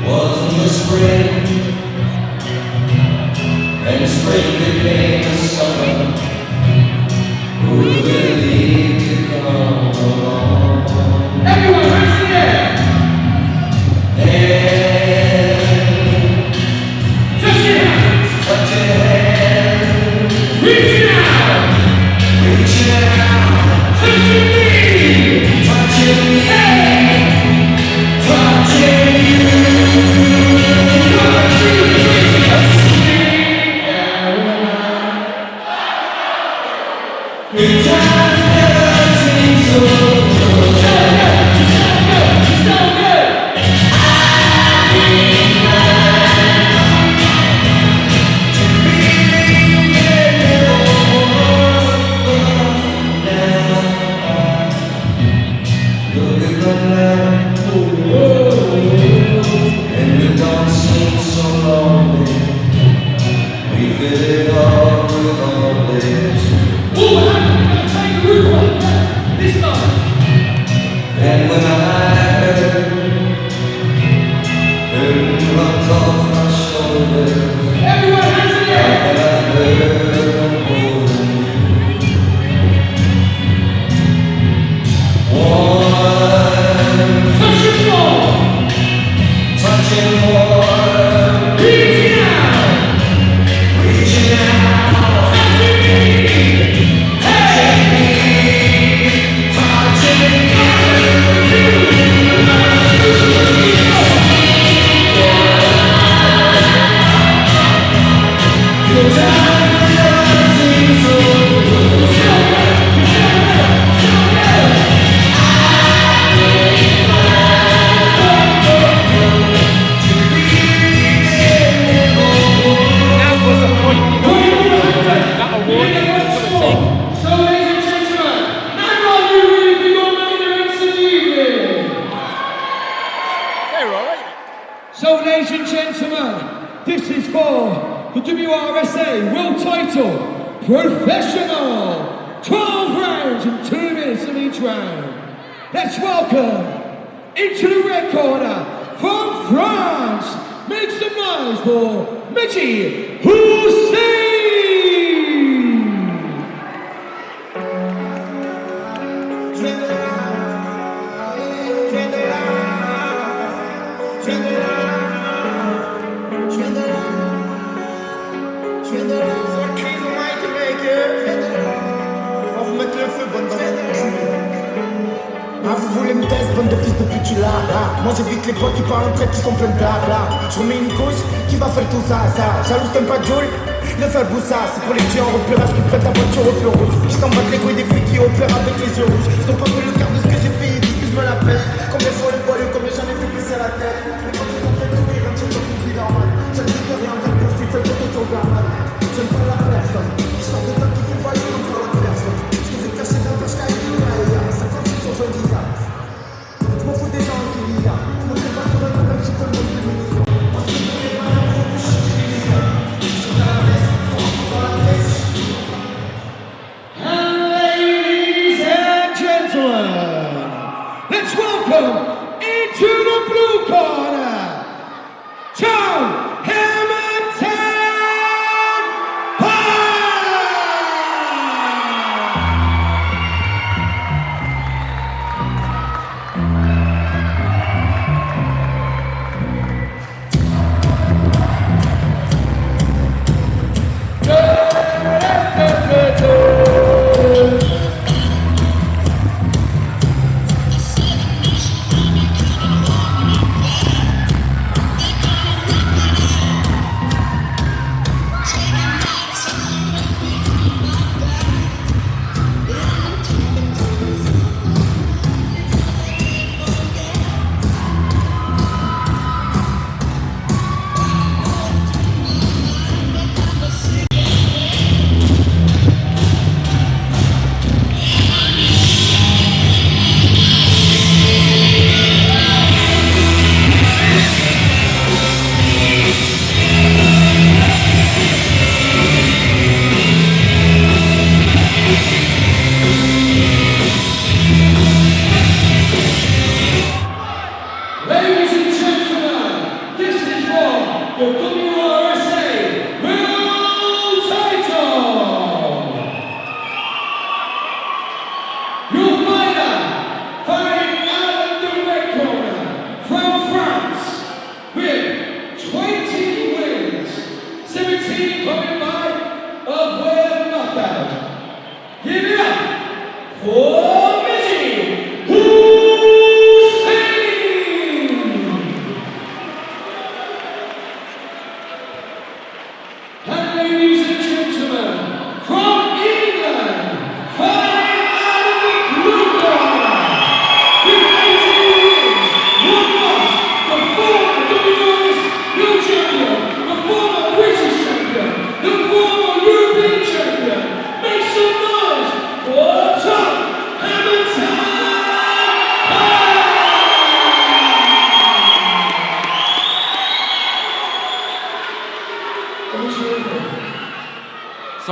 Wasn't the spring, and spring became the summer. Who believed to come along? Everyone, hands in the air! And touch your hands! Touch your hands! Reach out! Reach out! Touching me! Touching me! Hey! Touching you! Good times never seem so good. So good, so good. I've been mine to believe in no one now. Look at the night, and the dawn seems so lonely. We fill it all with all this. And when I heard runs off my shoulders, everyone hands in the air. And I heard I'm holding you. One, touching more, touching more, reaching out, reaching out, touching me. So, ladies and gentlemen, this is for the WRSA World Title Professional. 12 rounds and 2 minutes in each round. Let's welcome into the red corner from France. Make some noise for Medgi Hassain. Vous voulez me tester, bande de fils de pute, tu l'as là. Moi j'évite les potes qui parlent entre eux, qui sont pleins de blabla. Je remets une couche, qui va faire tout ça, ça. Jalouse t'aimes pas Joule, le faire boussa. C'est pour les tueurs au repérage qui prêtent ta voiture au feu rouge. Qui s'en battent les couilles des flics qui opèrent avec les yeux rouges. Ils ont pas fait le quart de ce que j'ai fait, ils disent que je me la pète. Combien de fois le boyau, combien j'en ai fait baisser la tête. Les potes ils ont fait tout rire, un truc comme une vie normale. J'aime plus que rien, bien pour si fait que ton gamin. J'aime pas la personne, ils sortent de temps qui font voyer comme pour l'autre personne. Je te fais cacher d'un peu, je caille tout là et là. Ça consiste sur joli là. Je m'en fous des gens qui lient là. Je me fais pas sur le même si tout le monde est mignon. Moi je te fais pas la route, je suis mignon. Je suis dans la messe, dans la messe. And ladies and gentlemen, let's welcome into the blue corner, Tom Hamilton Pye!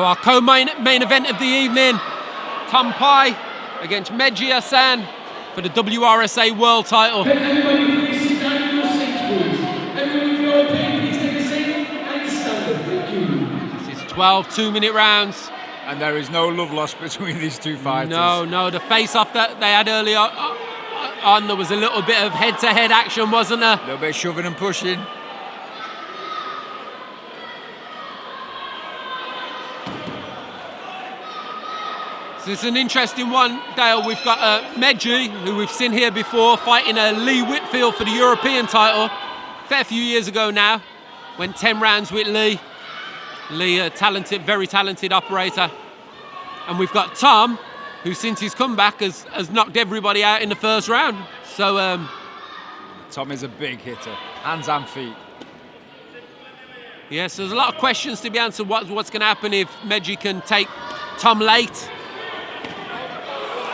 So our co-main event of the evening, Tom Pye against Medgi Hassain for the WRSA World title. Can everybody please sit down in your seats, please? Everybody, if you're okay, please take a seat and stand up. Thank you. This is 12 2-minute rounds. And there is no love lost between these two fighters. No, the face-off that they had earlier on, there was a little bit of head-to-head action, wasn't there? A little bit of shoving and pushing. So it's an interesting one, Dale. We've got Medgi, who we've seen here before, fighting Lee Whitfield for the European title. A fair few years ago now. Went 10 rounds with Lee. Lee, a talented, very talented operator. And we've got Tom, who since his comeback has knocked everybody out in the first round. So Tom is a big hitter, hands and feet. yes, there's a lot of questions to be answered. What's going to happen if Medgi can take Tom late?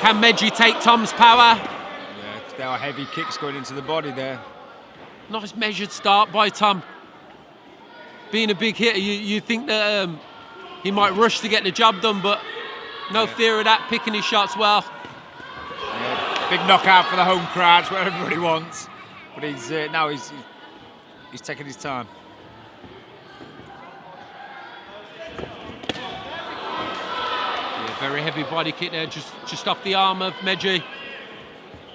Can Medgi take Tom's power? Yeah, there are heavy kicks going into the body there. Nice measured start by Tom. Being a big hitter, you think that he might rush to get the job done, but no fear of that, picking his shots well. Yeah, big knockout for the home crowd, it's what everybody wants. But he's taking his time. Yeah, very heavy body kick there, just off the arm of Medgi.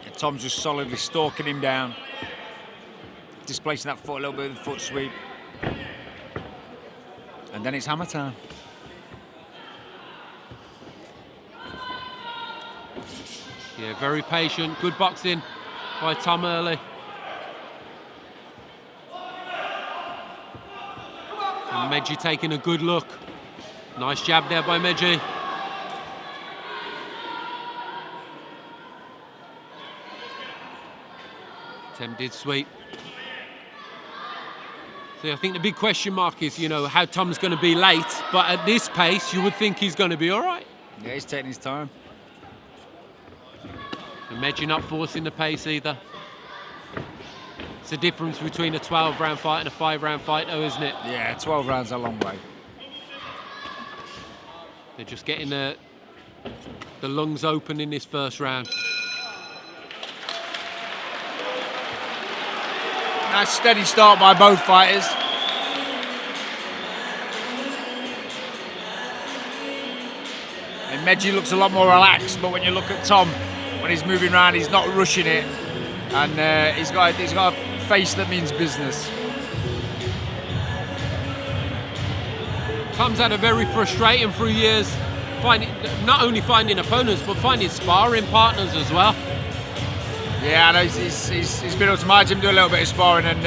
Yeah, Tom's just solidly stalking him down. Displacing that foot a little bit with the foot sweep. And then it's hammer time. Yeah, very patient, good boxing by Tom early. And Medgi taking a good look. Nice jab there by Medgi. Attempted sweep. So I think the big question mark is, how Tom's going to be late. But at this pace, you would think he's going to be all right. Yeah, he's taking his time. And Medgi not forcing the pace either. It's the difference between a 12-round fight and a 5-round fight, though, isn't it? Yeah, 12 rounds a long way. They're just getting the lungs open in this first round. Nice steady start by both fighters. And Medgi looks a lot more relaxed, but when you look at Tom, when he's moving around, he's not rushing it, and he's got a face that means business. Tom's had a very frustrating few years, not only finding opponents, but finding sparring partners as well. Yeah, I know he's been up to my gym, do a little bit of sparring, and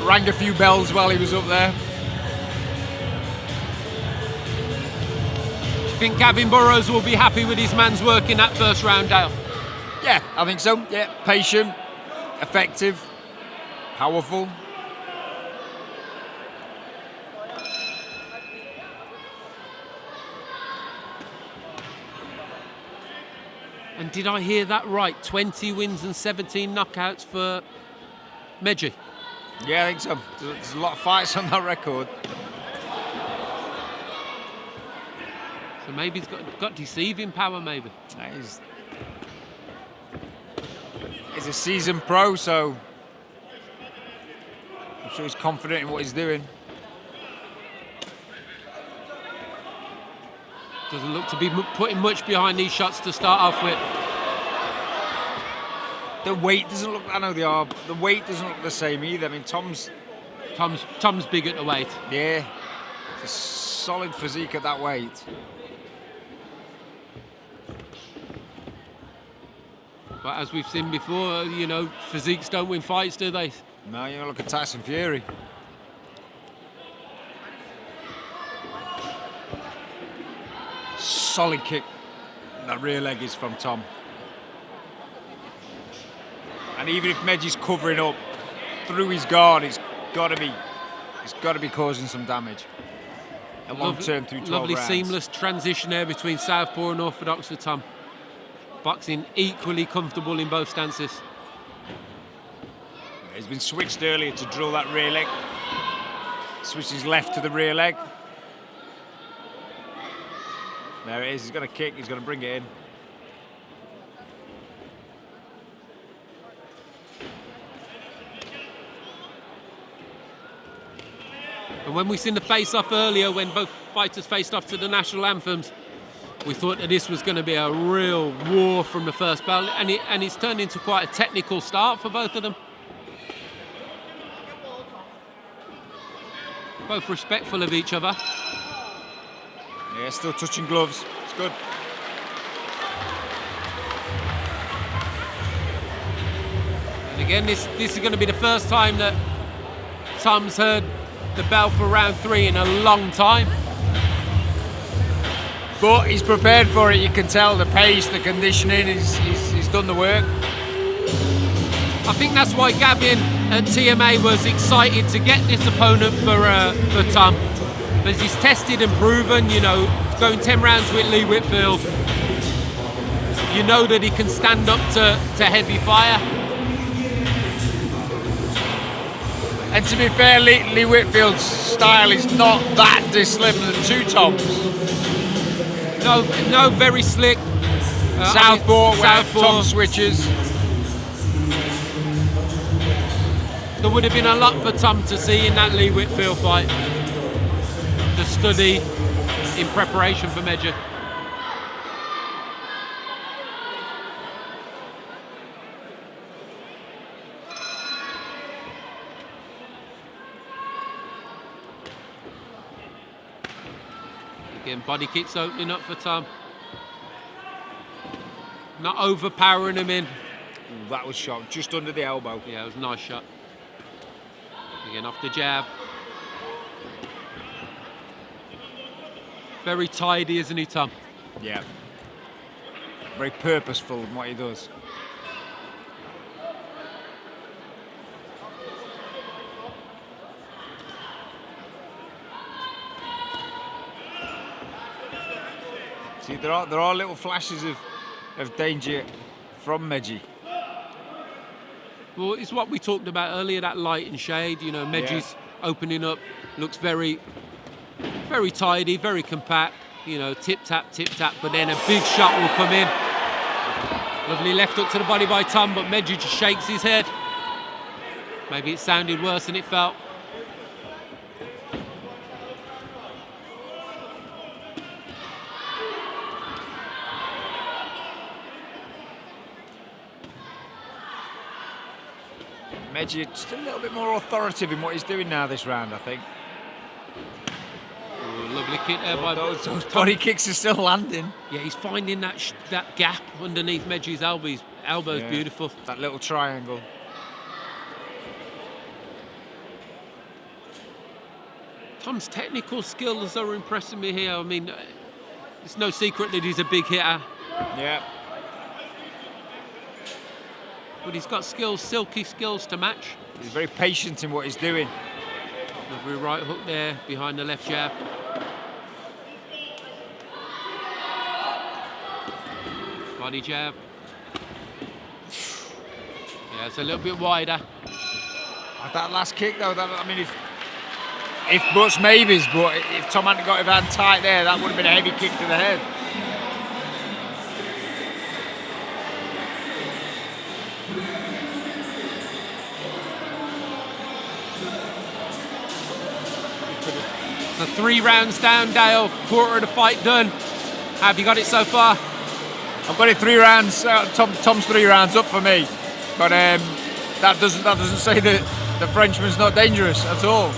rang a few bells while he was up there. Do you think Gavin Burrows will be happy with his man's work in that first round, Dale? Yeah, I think so. Yeah, patient, effective, powerful. And did I hear that right? 20 wins and 17 knockouts for Medgi. Yeah, I think so. There's a lot of fights on that record. So maybe he's got deceiving power, maybe. He's a seasoned pro, so I'm sure he's confident in what he's doing. Doesn't look to be putting much behind these shots to start off with. The weight doesn't look, I know they are, but the weight doesn't look the same either. I mean, Tom's big at the weight. Yeah, it's a solid physique at that weight. But as we've seen before, physiques don't win fights, do they? No, you look at Tyson Fury. Solid kick. That rear leg is from Tom. And even if Medgi's covering up through his guard, it's got to be causing some damage. A long term through 12 Lovely rounds. seamless transition there between southpaw and orthodox for Tom. Boxing equally comfortable in both stances. He's been switched earlier to drill that rear leg. Switched his left to the rear leg. There it is. He's going to kick. He's going to bring it in. And when we seen the face-off earlier, when both fighters faced off to the national anthems, we thought that this was going to be a real war from the first bell, and it's turned into quite a technical start for both of them. Both respectful of each other. Yeah, still touching gloves. It's good. And again, this is going to be the first time that Tom's heard the bell for round 3 in a long time. But he's prepared for it. You can tell the pace, the conditioning. He's done the work. I think that's why Gavin at TMA was excited to get this opponent for Tom, because he's tested and proven. You know, going 10 rounds with Lee Whitfield, you know that he can stand up to heavy fire. And to be fair, Lee Whitfield's style is not that dissimilar to Tom's. No, very slick. Southpaw, where Southpaw. Tom switches. There would have been a lot for Tom to see in that Lee Whitfield fight, to study in preparation for Medgi. Again, body kicks opening up for Tom. Not overpowering him in. Ooh, that was shot just under the elbow. Yeah, it was a nice shot. Again, off the jab. Very tidy, isn't he, Tom? Yeah. Very purposeful in what he does. See, there are little flashes of danger from Medgi. Well, it's what we talked about earlier, that light and shade. You know, Medgi's opening up, looks very, very tidy, very compact. You know, tip tap, but then a big shot will come in. Lovely left hook to the body by Tom, but Medgi just shakes his head. Maybe it sounded worse than it felt. Medgi just a little bit more authoritative in what he's doing now this round, I think. Ooh, lovely kick there by those body kicks are still landing. Yeah, he's finding that gap underneath Medgi's elbow. His elbow's beautiful. That little triangle. Tom's technical skills are impressing me here. I mean, it's no secret that he's a big hitter. Yeah. But he's got skills, silky skills to match. He's very patient in what he's doing. Lovely right hook there behind the left jab. Body jab. Yeah, it's a little bit wider. That last kick though, I mean, if buts maybes, but if Tom hadn't got his hand tight there, that would have been a heavy kick to the head. So 3 rounds down, Dale. Quarter of the fight done. How have you got it so far? I've got it 3 rounds. Tom's 3 rounds up for me, but that doesn't say that the Frenchman's not dangerous at all.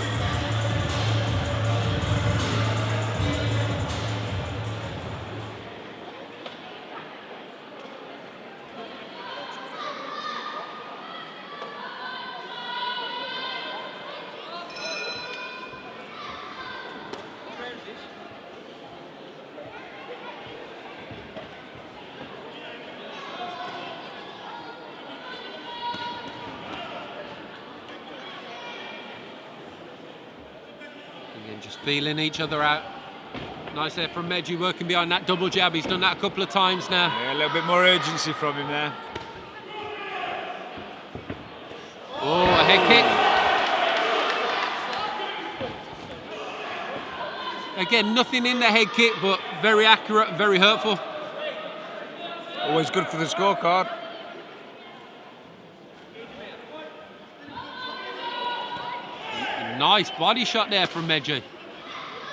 Again, just feeling each other out. Nice there from Medgi, working behind that double jab. He's done that a couple of times now. Yeah, a little bit more urgency from him there. Oh, a head kick. Again, nothing in the head kick, but very accurate, very hurtful. Always good for the scorecard. Nice body shot there from Medgi.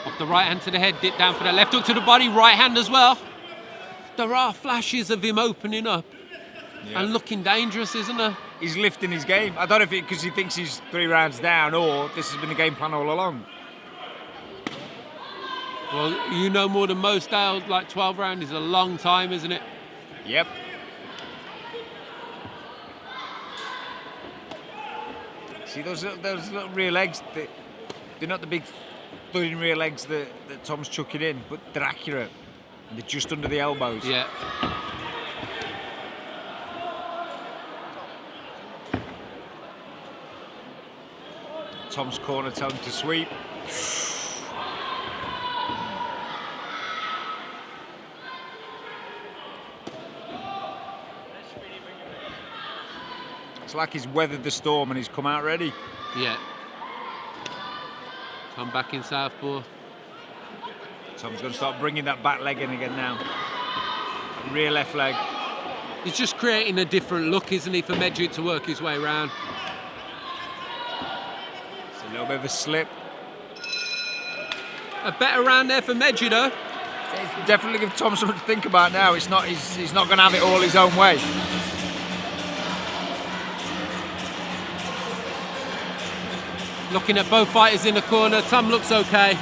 Off the right hand to the head, dip down for the left hook to the body, right hand as well. There are flashes of him opening up and looking dangerous, isn't there? He's lifting his game. I don't know if it because he thinks he's 3 rounds down or this has been the game plan all along. Well, you know more than most, Dale. Like 12 rounds is a long time, isn't it? Yep. See those little rear legs? They're not the big thudding rear legs that Tom's chucking in, but they're accurate. And they're just under the elbows. Yeah. Tom's corner telling him to sweep. It's like he's weathered the storm and he's come out ready. Yeah. Tom back in southpaw. Tom's going to start bringing that back leg in again now. Rear left leg. He's just creating a different look, isn't he, for Medgi to work his way around. It's a little bit of a slip. A better round there for Medgi, though. It's definitely give Tom something to think about now. It's not. He's not going to have it all his own way. Looking at both fighters in the corner, Tom looks okay.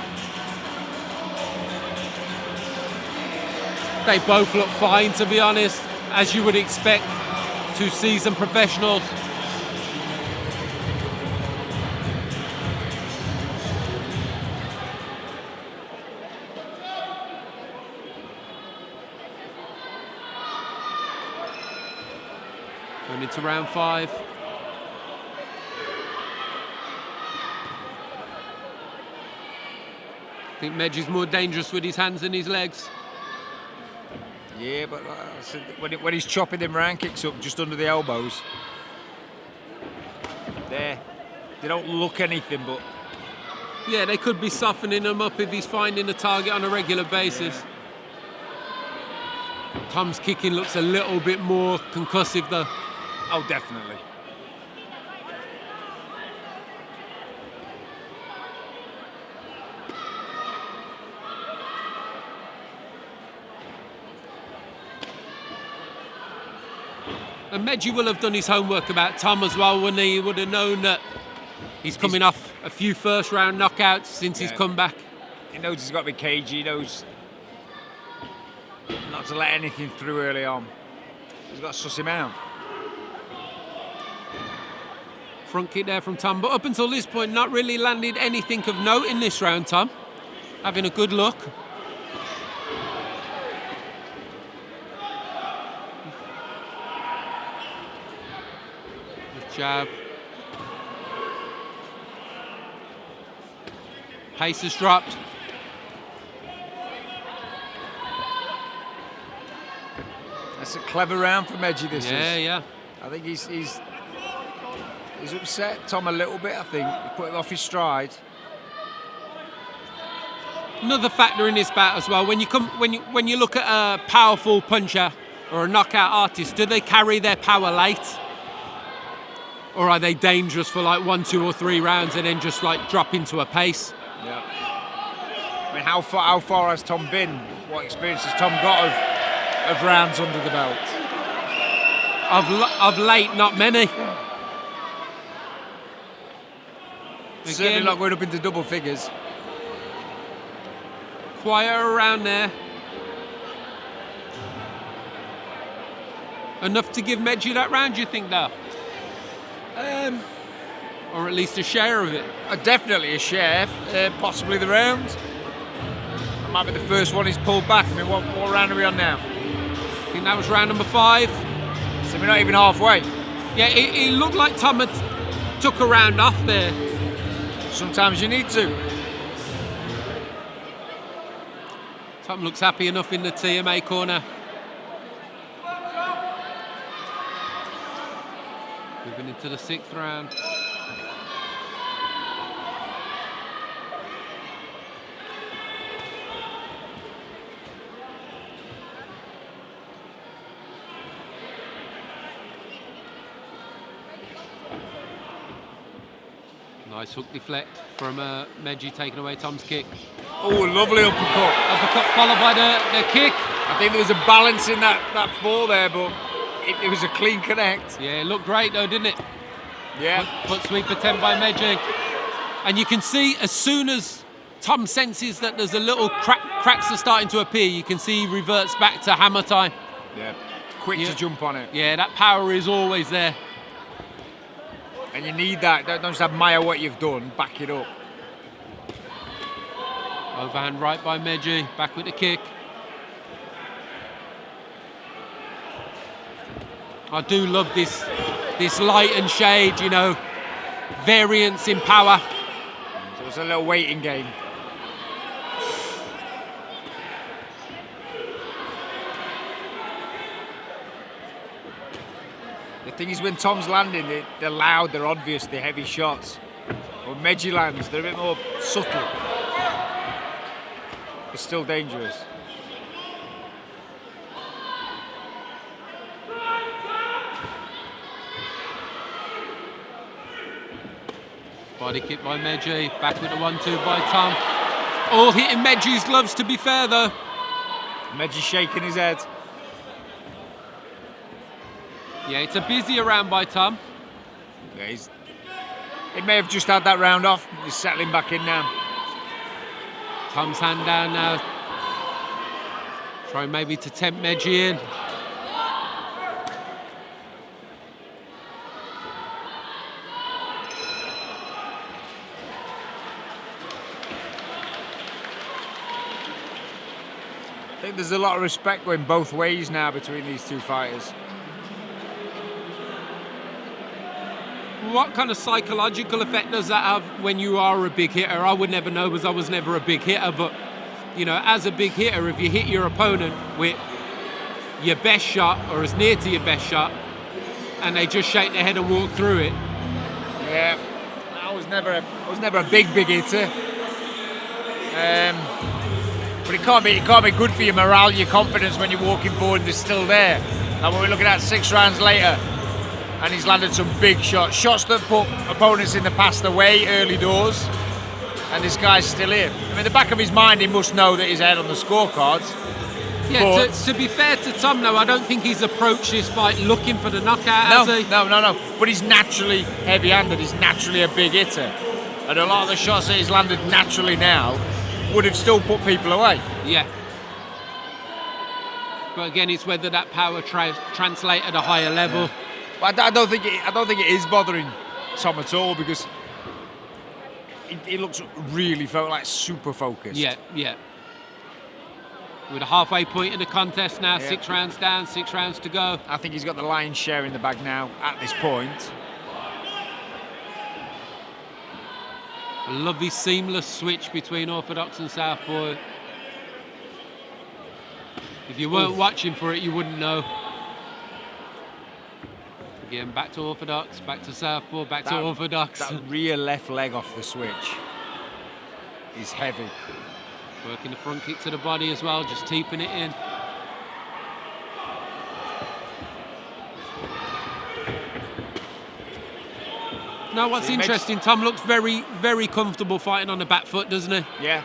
They both look fine, to be honest, as you would expect, 2 seasoned professionals. Going into round 5. I think Medgi's more dangerous with his hands than his legs. Yeah, but like I said, when he's chopping them round kicks up just under the elbows, they don't look anything, but Yeah, they could be softening him up if he's finding the target on a regular basis. Tom's kicking looks a little bit more concussive, though. oh, definitely. And Medgi will have done his homework about Tom as well, when he would have known that he's coming off a few first-round knockouts since he's come back. He knows he's got to be cagey. He knows not to let anything through early on. He's got to suss him out. Front kick there from Tom, but up until this point, not really landed anything of note in this round, Tom. Having a good look. Jab. Pace has dropped. That's a clever round for Medgi, this is. Yeah. I think he's upset Tom a little bit, I think. He put him off his stride. Another factor in this bout as well, when you look at a powerful puncher or a knockout artist, do they carry their power late? Or are they dangerous for like 1, 2 or 3 rounds and then just like drop into a pace? Yeah. I mean, how far has Tom been? What experience has Tom got of rounds under the belt? Of late, not many. Certainly not going up into double figures. Quieter around there. Enough to give Medgi that round, you think, though? Or at least a share of it? Definitely a share, possibly the round. That might be the first one he's pulled back. I mean, what round are we on now? I think that was round number 5. So we're not even halfway. Yeah, it looked like Tom had took a round off there. Sometimes you need to. Tom looks happy enough in the TMA corner. Moving into the 6th round. Nice hook deflect from Medgi, taking away Tom's kick. Oh, lovely uppercut. Uppercut followed by the kick. I think there was a balance in that fall there, but it was a clean connect. Yeah, it looked great though, didn't it? Yeah. Foot sweep attempt by Medgi. And you can see as soon as Tom senses that there's a little cracks are starting to appear, you can see he reverts back to hammer time. Yeah. Quick to jump on it. Yeah, that power is always there. And you need that. Don't just admire what you've done, back it up. Overhand right by Medgi, back with the kick. I do love this light and shade, you know, variance in power. So it's a little waiting game. The thing is, when Tom's landing, they're loud, they're obvious, they're heavy shots. When Medgi lands, they're a bit more subtle. But still dangerous. Body kick by Medgi, back with the 1-2 by Tom. All hitting Medgi's gloves, to be fair though. Medgi shaking his head. Yeah, it's a busier round by Tom. Yeah, he may have just had that round off. He's settling back in now. Tom's hand down now. Trying maybe to tempt Medgi in. I think there's a lot of respect going both ways now between these two fighters. What kind of psychological effect does that have when you are a big hitter? I would never know because I was never a big hitter, but you know, as a big hitter, if you hit your opponent with your best shot or as near to your best shot and they just shake their head and walk through it. Yeah, I was never a big hitter. But it can't be good for your morale, your confidence when you're walking forward and they're still there. Now what we're looking at 6 rounds later, and he's landed some big shots that put opponents in the past away early doors, and this guy's still here. I mean, the back of his mind, he must know that he's ahead on the scorecards. Yeah, to be fair to Tom, though, I don't think he's approached this fight looking for the knockout, has he? No. But he's naturally heavy-handed. He's naturally a big hitter. And a lot of the shots that he's landed naturally now would have still put people away. Yeah. But again, it's whether that power translates at a higher level. Yeah. But I don't think it is bothering Tom at all, because he looks really super focused. Yeah. With a halfway point in the contest now, 6 rounds down, 6 rounds to go. I think he's got the lion's share in the bag now at this point. A lovely seamless switch between orthodox and southpaw. If you weren't watching for it, you wouldn't know. Again, back to orthodox, back to southpaw, back to orthodox. That rear left leg off the switch is heavy. Working the front kick to the body as well, just keeping it in. Now, what's interesting, Tom looks very, very comfortable fighting on the back foot, doesn't he? Yeah.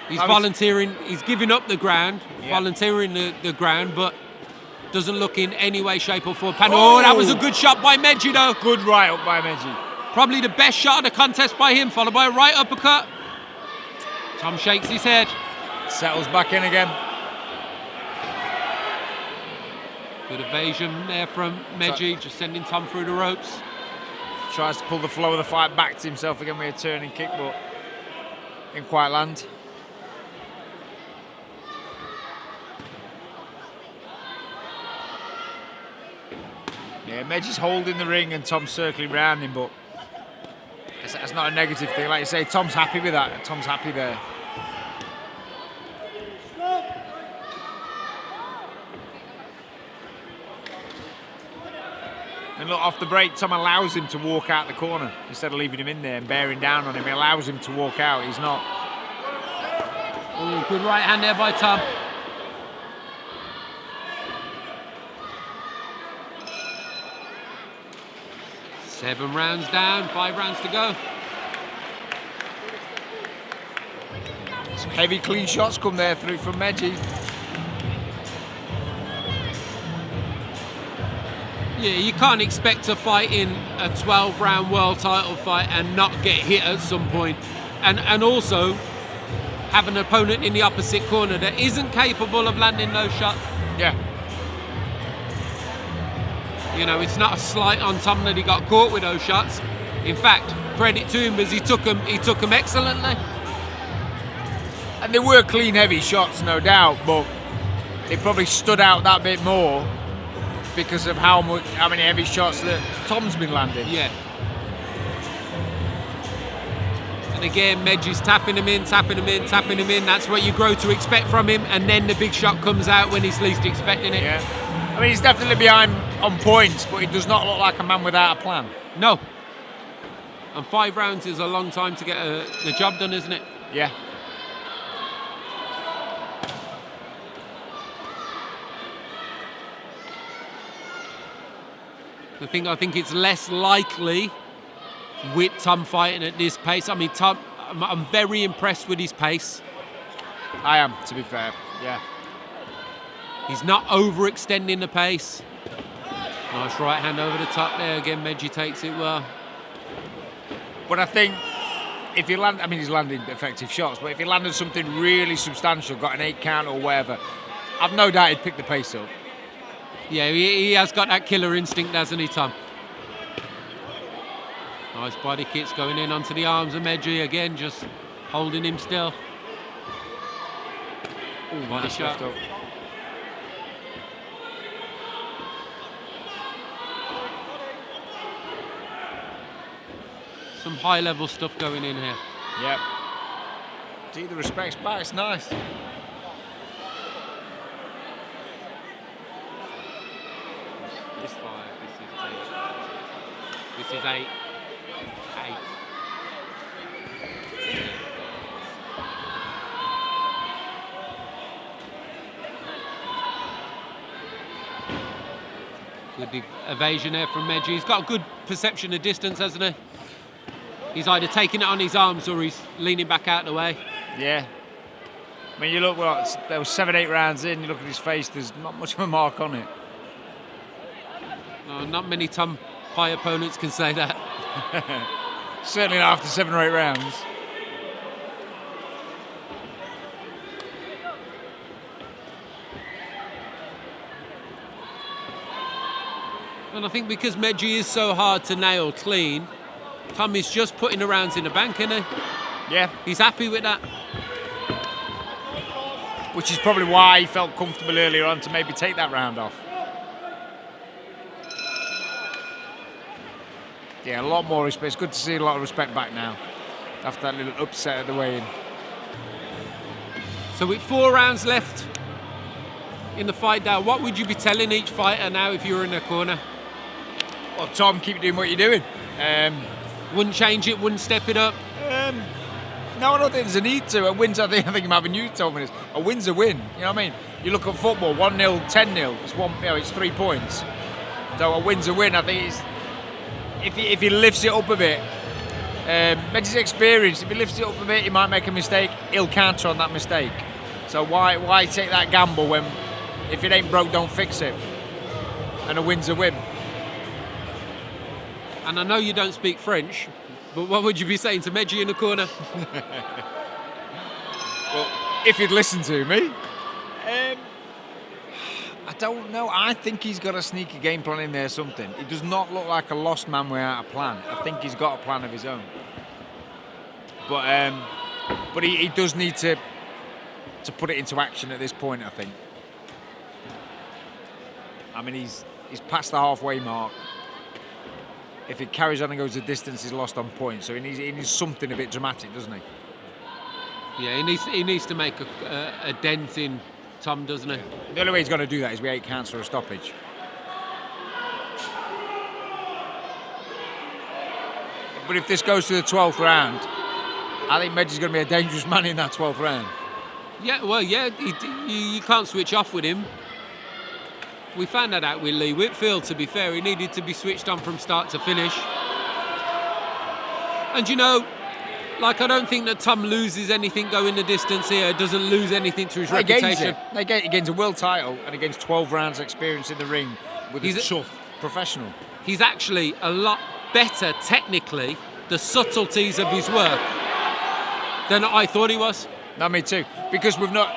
He's volunteering, he's giving up the ground, volunteering the ground, but doesn't look in any way, shape or form. Oh, that was a good shot by Medgi, though. Good right up by Medgi. Probably the best shot of the contest by him, followed by a right uppercut. Tom shakes his head. Settles back in again. Good evasion there from Medgi, just sending Tom through the ropes. Tries to pull the flow of the fight back to himself again with a turning kick, but didn't quite land. Yeah, Medgi's holding the ring and Tom's circling around him, but that's not a negative thing. Like you say, Tom's happy with that. Tom's happy there. And look, off the break, Tom allows him to walk out the corner instead of leaving him in there and bearing down on him. He allows him to walk out. He's not. Oh, good right hand there by Tom. Seven rounds down, 5 rounds to go. heavy clean shots come there through from Medgi. Yeah, you can't expect to fight in a 12-round world title fight and not get hit at some point. And also have an opponent in the opposite corner that isn't capable of landing those shots. Yeah. You know, it's not a slight on Tom that he got caught with those shots. In fact, credit to him as he took them excellently. And they were clean, heavy shots, no doubt, but they probably stood out that bit more because of how many heavy shots that Tom's been landing. Yeah. And again, Medgi's tapping him in. That's what you grow to expect from him. And then the big shot comes out when he's least expecting it. Yeah. I mean, he's definitely behind on points, but he does not look like a man without a plan. No. And 5 rounds is a long time to get the job done, isn't it? Yeah. I think it's less likely with Tom fighting at this pace. I mean, Tom, I'm very impressed with his pace. I am, to be fair. Yeah. He's not overextending the pace. Nice right hand over the top there. Again, Medgi takes it well. But I think if he he's landing effective shots, but if he landed something really substantial, got an 8 count or whatever, I've no doubt he'd pick the pace up. Yeah, he has got that killer instinct, hasn't he, Tom? Nice body kicks going in onto the arms of Medgi again, just holding him still. Ooh, body nice shot. left up. Some high-level stuff going in here. Yep. Gee, the respect's back. It's nice. This 5, this is 8. 8. Good evasion there from Medgi. He's got a good perception of distance, hasn't he? He's either taking it on his arms or he's leaning back out the way. Yeah. I mean, you look, there was 7-8 rounds in, you look at his face, there's not much of a mark on it. No, not many Tom Pie opponents can say that. Certainly not after 7 or 8 rounds. And I think because Medgi is so hard to nail clean, Tom is just putting the rounds in the bank, isn't he? Yeah. He's happy with that. Which is probably why he felt comfortable earlier on to maybe take that round off. Yeah, a lot more respect. It's good to see a lot of respect back now after that little upset at the weigh-in. So with 4 rounds left in the fight now, what would you be telling each fighter now if you were in their corner? Well, Tom, keep doing what you're doing. Wouldn't change it, wouldn't step it up? No, I don't think there's a need to. A win's, I think you might have you told me this. A win's a win. You know what I mean? You look at football, 1-0, 10-0. It's 3 points. So a win's a win. I think it's, if he lifts it up a bit, Medgi's experience. If he lifts it up a bit, he might make a mistake. He'll counter on that mistake. So why take that gamble when if it ain't broke, don't fix it? And a win's a win. And I know you don't speak French, but what would you be saying to Medgi in the corner? Well, if he'd listen to me, I don't know. I think he's got a sneaky game plan in there, something. He does not look like a lost man without a plan. I think he's got a plan of his own. But he does need to put it into action at this point, I think. I mean, he's past the halfway mark. If he carries on and goes the distance, he's lost on points. So he needs something a bit dramatic, doesn't he? Yeah, he needs to make a dent in Tom, doesn't he? The only way he's going to do that is with 8 counts or a stoppage. But if this goes to the 12th round, I think Medgi's going to be a dangerous man in that 12th round. Yeah, well, yeah, you can't switch off with him. We found that out with Lee Whitfield, to be fair. He needed to be switched on from start to finish. And you know, Like, I don't think that Tom loses anything going the distance here. Doesn't lose anything to his reputation. He gains a world title and he gains 12 rounds experience in the ring with a tough professional. He's actually a lot better technically, the subtleties of his work, than I thought he was. No, me too. Because we've not...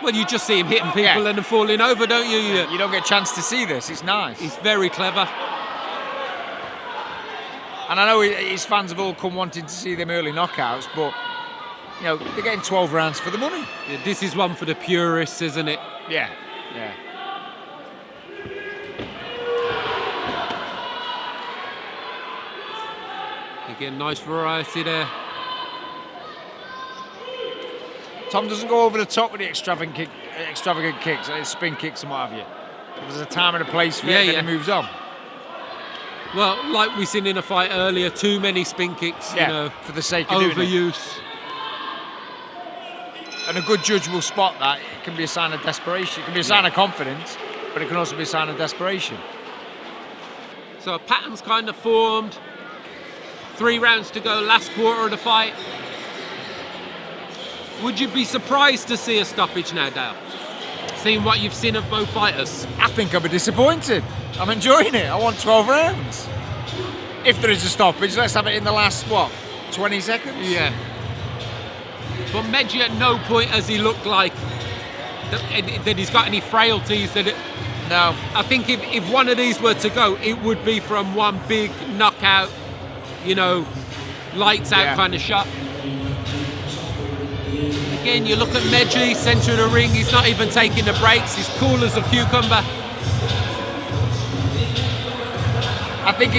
Well, you just see him hitting people and then falling over, don't you? You don't get a chance to see this. It's nice. He's very clever. And I know his fans have all come wanting to see them early knockouts, but, you know, they're getting 12 rounds for the money. Yeah, this is one for the purists, isn't it? Yeah. Again, nice variety there. Tom doesn't go over the top with the extravagant kicks, spin kicks and what have you. There's a time and a place for it, and he moves on. Well, like we seen in a fight earlier, too many spin kicks, you know, for the sake of overuse. And a good judge will spot that. It can be a sign of desperation. It can be a sign of confidence, but it can also be a sign of desperation. So a pattern's kind of formed. 3 rounds to go, last quarter of the fight. Would you be surprised to see a stoppage now, Dale? Seeing what you've seen of both fighters? I think I'll be disappointed. I'm enjoying it. I want 12 rounds. If there is a stoppage, let's have it in the last, 20 seconds? Yeah. But Medgi at no point has he looked like that he's got any frailties. No. I think if one of these were to go, it would be from one big knockout, you know, lights out kind of shot. Again, you look at Medgi, centre of the ring, he's not even taking the breaks, he's cool as a cucumber. I think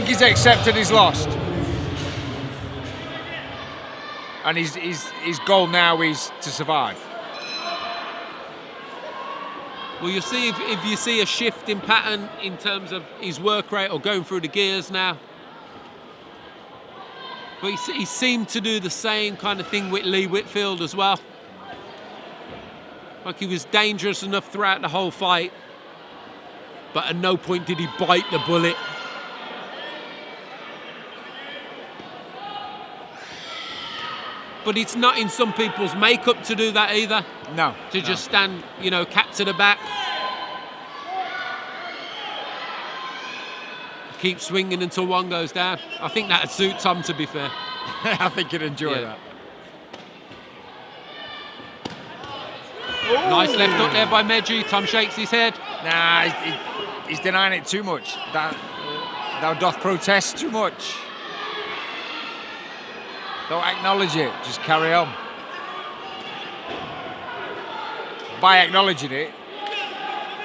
he's accepted his loss. And his goal now is to survive. Well, you see if you see a shift in pattern in terms of his work rate or going through the gears now. But he seemed to do the same kind of thing with Lee Whitfield as well. Like he was dangerous enough throughout the whole fight, but at no point did he bite the bullet. But it's not in some people's makeup to do that either. No. To just stand, you know, cap to the back. Keep swinging until one goes down. I think that'd suit Tom, to be fair. I think he'd enjoy that. Nice left hook there by Medgi. Tom shakes his head. Nah, he's denying it too much. Thou doth protest too much. Don't acknowledge it, just carry on. By acknowledging it,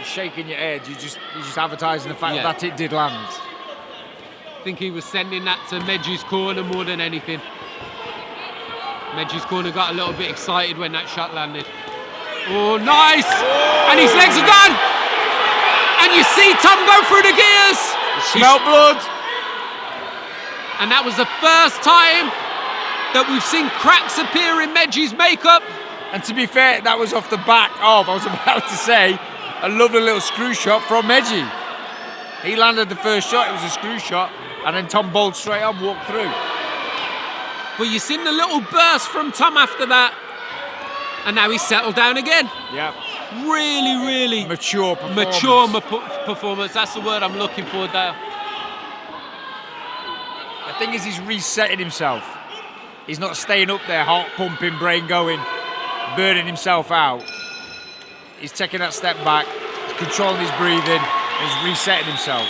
shaking your head, you're just advertising the fact that it did land. I think he was sending that to Medgi's corner more than anything. Medgi's corner got a little bit excited when that shot landed. Oh, nice! And his legs are gone! And you see Tom go through the gears! Smell blood! And that was the first time that we've seen cracks appear in Medgi's makeup. And to be fair, that was off the back of, I was about to say, a lovely little screw shot from Medgi. He landed the first shot, it was a screw shot, and then Tom bowled straight on, walked through. But you've seen the little burst from Tom after that, and now he's settled down again. Yeah. Really, really mature performance. Performance, that's the word I'm looking for there. The thing is, he's resetting himself. He's not staying up there, heart pumping, brain going, burning himself out. He's taking that step back, he's controlling his breathing, and he's resetting himself.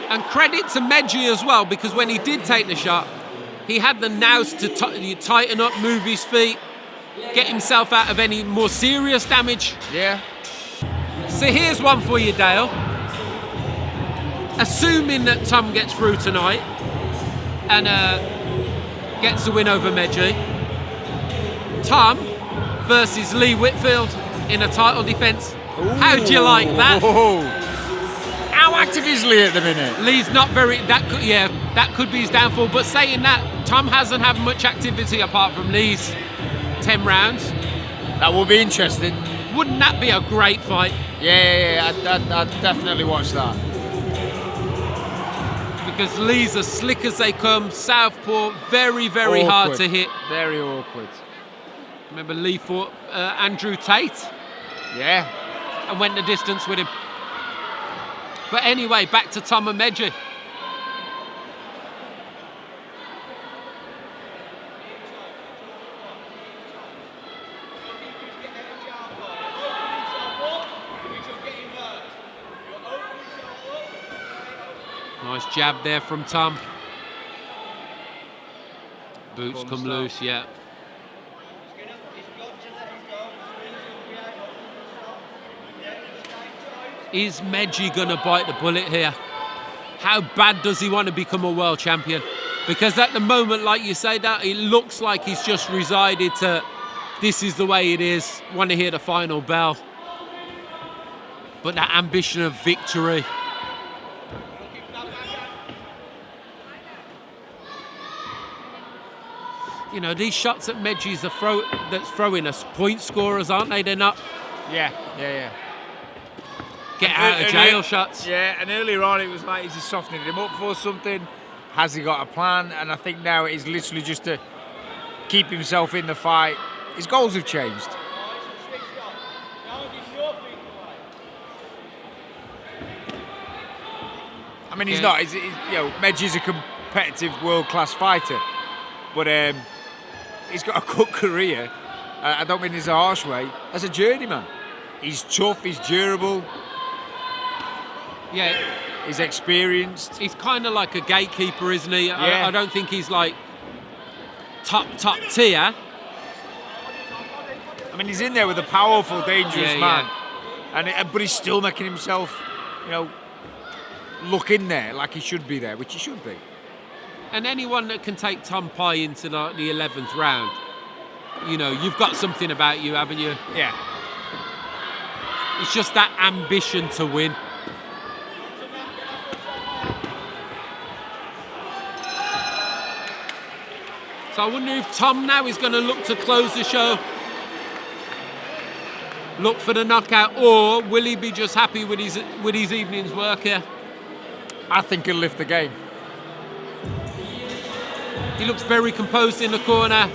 And credit to Medgi as well, because when he did take the shot, he had the nous to tighten up, move his feet, get himself out of any more serious damage. Yeah. So here's one for you, Dale. Assuming that Tom gets through tonight and gets the win over Medgi, Tom versus Lee Whitfield in a title defence. How do you like that? How active is Lee at the minute? Lee's not very. That could be his downfall. But saying that, Tom hasn't had much activity apart from Lee's 10 rounds. That will be interesting. Wouldn't that be a great fight? Yeah, I'd definitely watch that. because Lee's as slick as they come. Southpaw, very, very hard to hit. Very awkward. Remember Lee fought Andrew Tate? Yeah. And went the distance with him. But anyway, back to Tom and Medgi. Nice jab there from Tom. Boots come loose, yeah. Is Medgi going to bite the bullet here? How bad does he want to become a world champion? Because at the moment, like you say, that it looks like he's just resided to this is the way it is, want to hear the final bell. But that ambition of victory. You know, these shots that Medgi's that's throwing us point scorers, aren't they? They're not. Yeah. Get out of jail shots. Yeah, and earlier on it was like, is he softening him up for something? Has he got a plan? And I think now it is literally just to keep himself in the fight. His goals have changed. I mean, he's not. You know, Medgi's a competitive world-class fighter, but he's got a good career. I don't mean this a harsh way. As a journeyman, he's tough. He's durable. Yeah, he's experienced. He's kind of like a gatekeeper, isn't he? Yeah. I don't think he's like top tier. I mean, he's in there with a powerful, dangerous man, yeah. but he's still making himself, you know, look in there like he should be there, which he should be. And anyone that can take Tom Pye into the 11th round, you know, you've got something about you, haven't you? Yeah. It's just that ambition to win. So I wonder if Tom now is going to look to close the show, look for the knockout, or will he be just happy with his evening's work here? I think he'll lift the game. He looks very composed in the corner.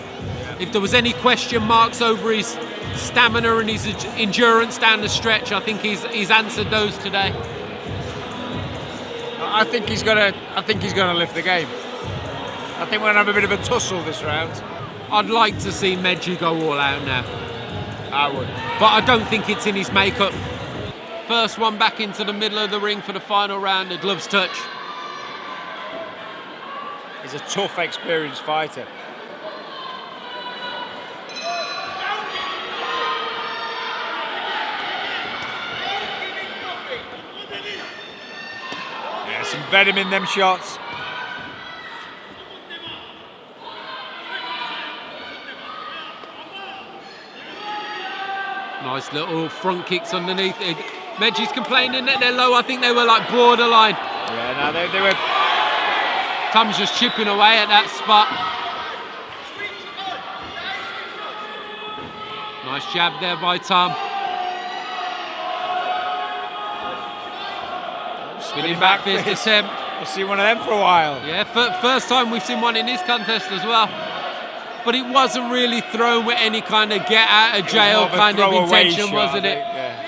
If there was any question marks over his stamina and his endurance down the stretch, I think he's answered those today. I think he's gonna lift the game. I think we're gonna have a bit of a tussle this round. I'd like to see Medgi go all out now. I would. But I don't think it's in his makeup. First one back into the middle of the ring for the final round, the gloves touch. He's a tough, experienced fighter. Yeah, some venom in them shots. Nice little front kicks underneath. Medgi's complaining that they're low. I think they were like borderline. Yeah, no, they were. Tom's just chipping away at that spot. Nice jab there by Tom. Spinning back fist attempt. We'll see one of them for a while. Yeah, first time we've seen one in this contest as well. But it wasn't really thrown with any kind of get out of jail kind of intention, wasn't it? Yeah.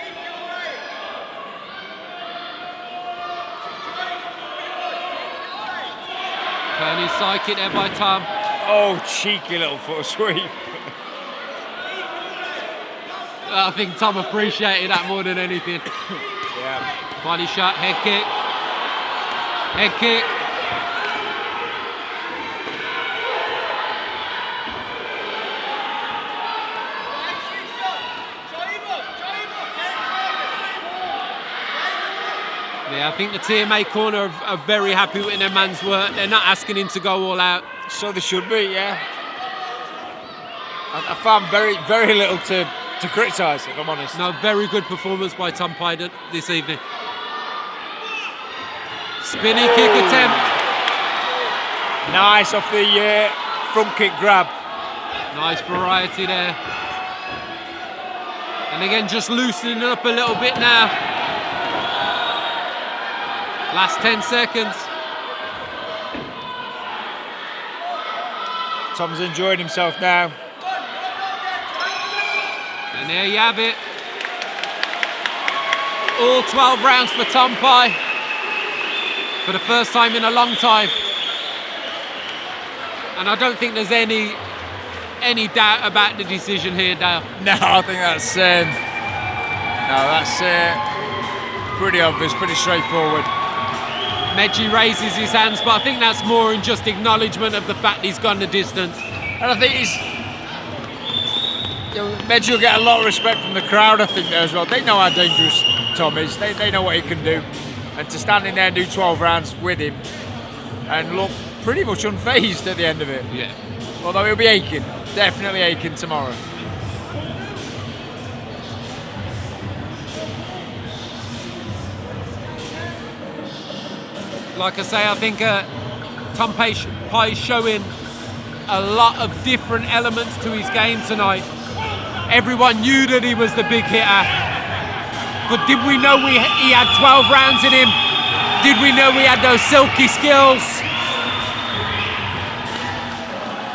Turning psychic there by Tom. Oh, cheeky little foot sweep. I think Tom appreciated that more than anything. Yeah. Body shot, head kick. Head kick. Yeah, I think the TMA corner are very happy with their man's work. They're not asking him to go all out. So they should be, yeah. I found very, very little to criticise, if I'm honest. No, very good performance by Tom Pye this evening. Spinning kick attempt. Nice off the front kick grab. Nice variety there. And again, just loosening it up a little bit now. Last 10 seconds. Tom's enjoying himself now. And there you have it. All 12 rounds for Tom Pye. For the first time in a long time. And I don't think there's any doubt about the decision here, Dale. No, I think that's pretty obvious, pretty straightforward. Medgi raises his hands, but I think that's more in just acknowledgement of the fact he's gone the distance. And I think Medgi will get a lot of respect from the crowd, I think, there as well. They know how dangerous Tom is. They know what he can do. And to stand in there and do 12 rounds with him and look pretty much unfazed at the end of it. Yeah. Although he'll be aching, definitely aching tomorrow. Like I say, I think Tom Pye is showing a lot of different elements to his game tonight. Everyone knew that he was the big hitter. But did we know he had 12 rounds in him? Did we know he had those silky skills?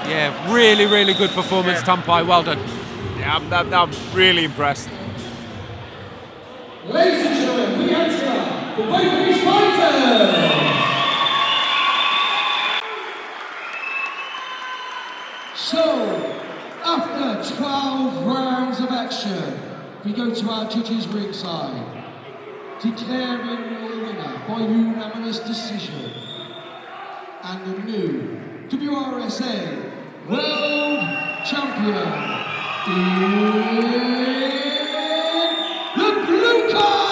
Yeah, really, really good performance, Tom Pye. Well done. Yeah, I'm really impressed. Ladies and gentlemen, we have time for both of these fighters. So, after 12 rounds of action, we go to our judges' ringside, declaring the winner by unanimous decision, and the new WRSA World Champion in the blue card.